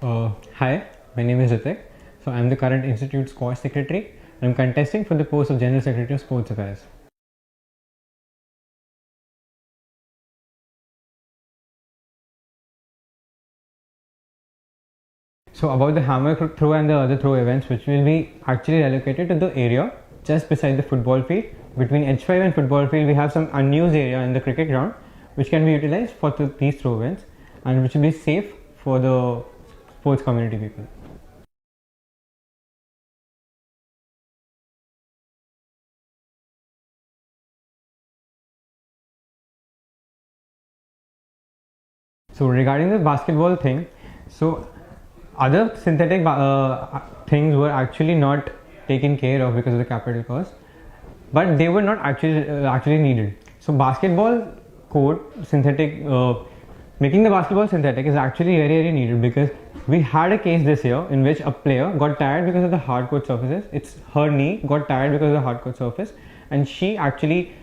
Hi, my name is Ritik. So I'm the current Institute Squash Secretary and I'm contesting for the post of General Secretary of Sports Affairs. So about the hammer throw and the other throw events, which will be actually allocated to the area just beside the football field. Between H5 and football field, we have some unused area in the cricket ground which can be utilized for these throw events and which will be safe for the sports community people. So regarding the basketball thing, so other synthetic things were actually not taken care of because of the capital cost, but they were not actually needed. So basketball court synthetic, making the basketball synthetic is actually very needed, because we had a case this year in which a player got tired because of the hard court surfaces. It's her knee got tired because of the hard court surface, and she actually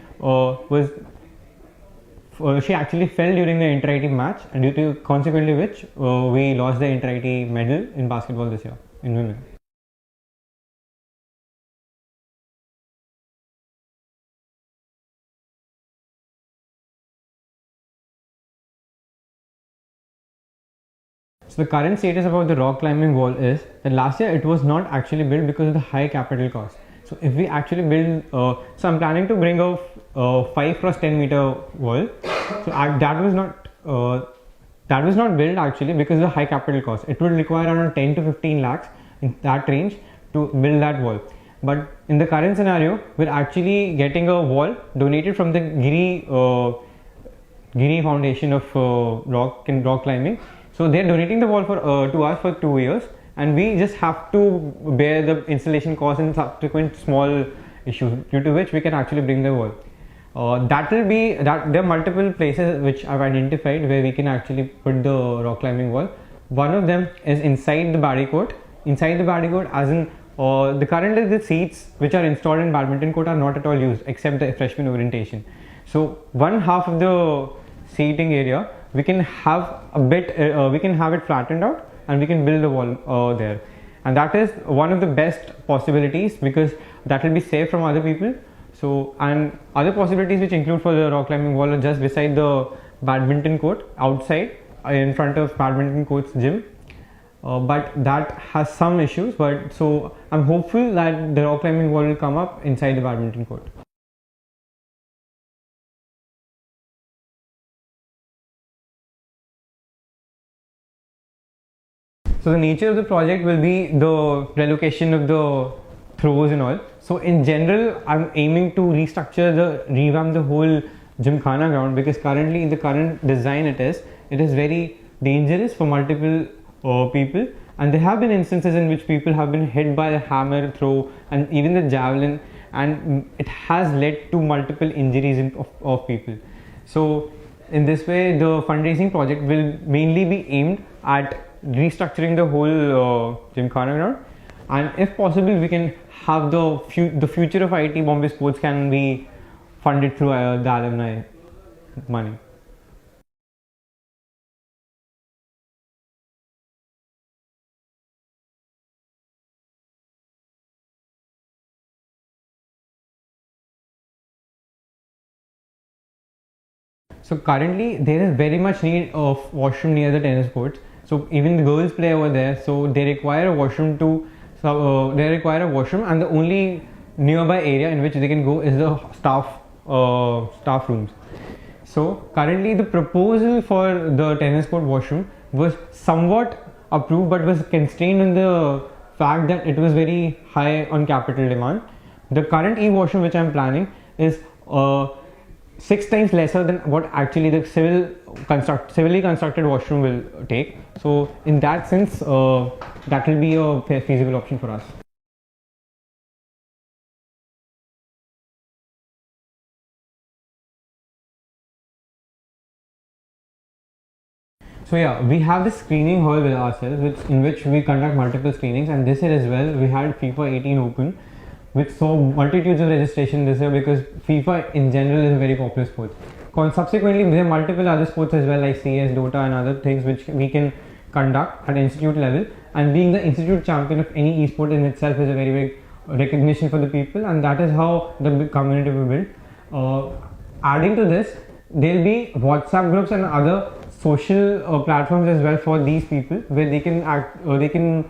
she actually fell during the inter-IT match, and due to consequently which we lost the inter-IT medal in basketball this year in women. So the current status about the rock climbing wall is that last year it was not actually built because of the high capital cost. So if we actually build, so I'm planning to bring a 5 cross 10 meter wall. So that was not built actually because of the high capital cost. It would require around 10 to 15 lakhs in that range to build that wall. But in the current scenario, we're actually getting a wall donated from the Giri Foundation of rock climbing. So they're donating the wall to us for 2 years, and we just have to bear the installation cost and subsequent small issues, due to which we can actually bring the wall. There are multiple places which I've identified where we can actually put the rock climbing wall. One of them is inside the batting court. Inside the batting court, as in currently the seats which are installed in badminton court are not at all used except the freshman orientation. So one half of the seating area we can have it flattened out, and we can build a wall there, and that is one of the best possibilities because that will be safe from other people. So, and other possibilities which include for the rock climbing wall are just beside the badminton court outside in front of badminton court's gym, but that has some issues, but so I'm hopeful that the rock climbing wall will come up inside the badminton court. So the nature of the project will be the relocation of the throws and all. So in general, I'm aiming to revamp the whole Gymkhana ground, because currently in the current design it is very dangerous for multiple people, and there have been instances in which people have been hit by a hammer throw and even the javelin, and it has led to multiple injuries of people. So in this way, the fundraising project will mainly be aimed at restructuring the whole Gymkhana ground, and if possible we can have the future of IIT Bombay sports can be funded through the alumni money. So currently there is very much need of washroom near the tennis courts. So even the girls play over there, so they require a washroom and the only nearby area in which they can go is the staff rooms. So currently the proposal for the tennis court washroom was somewhat approved, but was constrained in the fact that it was very high on capital demand. The current e-washroom which I am planning is 6 times lesser than what actually the civilly constructed washroom will take. So in that sense, that will be a feasible option for us. So yeah, we have this screening hall with ourselves, in which we conduct multiple screenings, and this year as well we had FIFA 18 Open, which saw multitudes of registration this year, because FIFA in general is a very popular sport. Subsequently, there are multiple other sports as well, like CS, Dota and other things which we can conduct at institute level, and being the institute champion of any esport in itself is a very big recognition for the people, and that is how the big community will build. Adding to this, there'll be WhatsApp groups and other social platforms as well for these people, where they can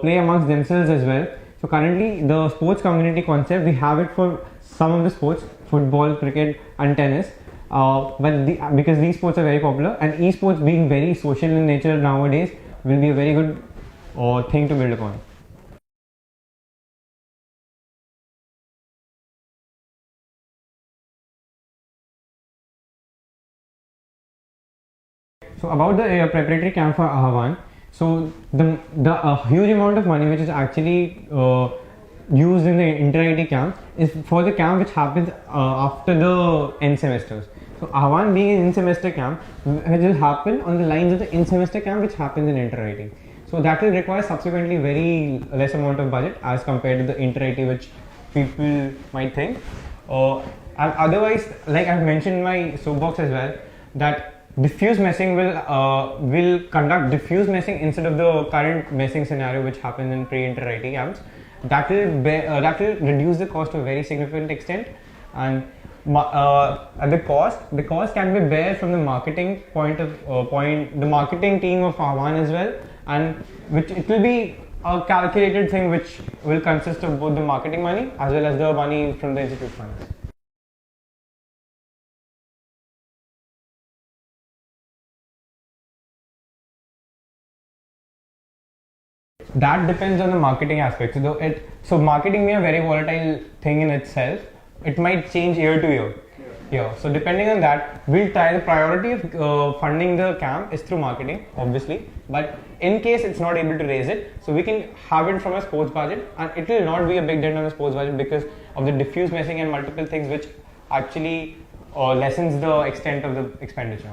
play amongst themselves as well. So currently the sports community concept, we have it for some of the sports, football, cricket and tennis, because these sports are very popular, and esports being very social in nature nowadays will be a very good thing to build upon. So about the preparatory camp for Ahvan, so the huge amount of money which is actually used in the inter-IT camp is for the camp which happens after the end semesters. So Ahvan being an in-semester camp, it will happen on the lines of the in-semester camp which happens in inter-IT. So that will require subsequently very less amount of budget as compared to the inter-IT which people might think. And otherwise, like I've mentioned in my soapbox as well, that diffuse messing will conduct diffuse messing instead of the current messing scenario which happens in pre-inter IT camps. That will reduce the cost to a very significant extent, and the cost can be bare from the marketing the marketing team of Ahvan as well, and which it will be a calculated thing which will consist of both the marketing money as well as the money from the institute funds. That depends on the marketing aspect. So marketing being a very volatile thing in itself, it might change year to year. Yeah. So depending on that, we'll try. The priority of funding the camp is through marketing, obviously. But in case it's not able to raise it, so we can have it from a sports budget, and it will not be a big dent on the sports budget because of the diffuse messing and multiple things which actually lessens the extent of the expenditure.